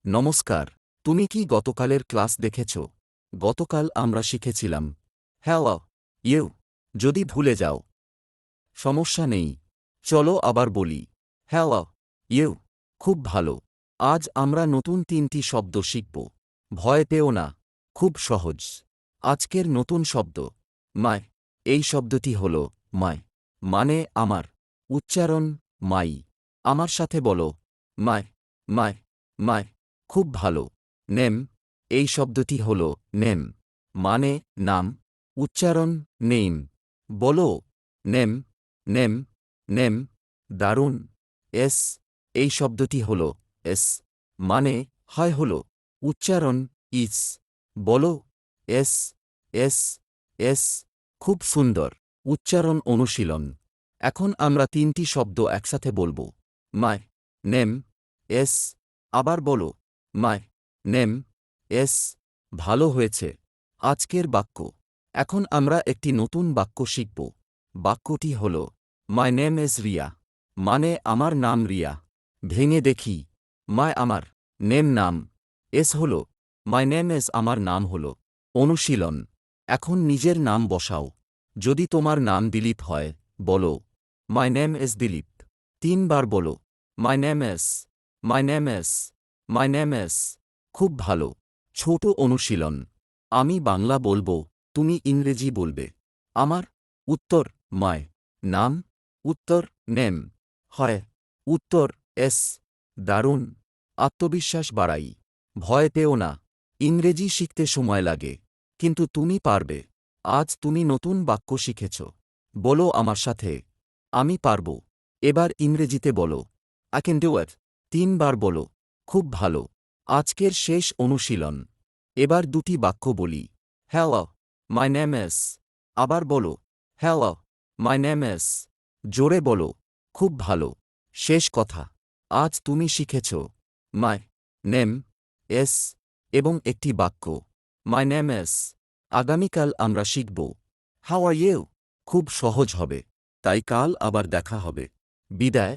নমস্কার। তুমি কি গতকালের ক্লাস দেখেছ? গতকাল আমরা শিখেছিলাম হ্যালো ইউ। যদি ভুলে যাও সমস্যা নেই, চলো আবার বলি হ্যালো ইউ। খুব ভালো। আজ আমরা নতুন 3টি শব্দ শিখব। ভয় পেও না, খুব সহজ। আজকের নতুন শব্দ মাই। এই শব্দটি হল মাই, মানে আমার। উচ্চারণ মাই। আমার সাথে বলো মাই, মাই, মাই। খুব ভালো। নেম। এই শব্দটি হল নেম, মানে নাম। উচ্চারণ নেম। বলো নেম, নেম, নেম। দারুণ। এস। এই শব্দটি হল এস, মানে হয় হল। উচ্চারণ ইস। বলো এস, এস, এস। খুব সুন্দর। উচ্চারণ অনুশীলন। এখন আমরা 3টি শব্দ একসাথে বলবো। My name S. আবার বলো মাই নেম এস। ভালো হয়েছে। আজকের বাক্য। এখন আমরা একটি নতুন বাক্য শিখব। বাক্যটি হল মাই নেম ইজ রিয়া, মানে আমার নাম রিয়া। ভেঙে দেখি। মাই আমার, নেম নাম, এস হল মাই নেম ইজ আমার নাম হল। অনুশীলন। এখন নিজের নাম বসাও। যদি তোমার নাম দিলীপ হয়, বলো মাই নেম ইজ দিলীপ। 3বার বলো my name is, my name is, my name is. খুব ভালো। ছোট অনুশীলন। আমি বাংলা বলবো, তুমি ইংরেজি বলবে। আমার উত্তর মাই। নাম উত্তর নেম। হয় উত্তর এস। দারুণ। আত্মবিশ্বাস বাড়াই। ভয় পেও না। ইংরেজি শিখতে সময় লাগে, কিন্তু তুমি পারবে। আজ তুমি নতুন বাক্য শিখেছ। বলো আমার সাথে আমি পারব। এবার ইংরেজিতে বলো আই ক্যান ডু ইট। 3বার বলো। খুব ভালো। আজকের শেষ অনুশীলন। এবার 2টি বাক্য বলি। Hello my name is. আবার বলো হ্যালো মাই নেম ইজ। জোরে বলো। খুব ভালো। শেষ কথা। আজ তুমি শিখেছ মাই নেম এস এবং একটি বাক্য মাই নেম ইজ। আগামীকাল আমরা শিখব হাউ আর ইউ। খুব সহজ হবে। তাই কাল আবার দেখা হবে। বিদায়।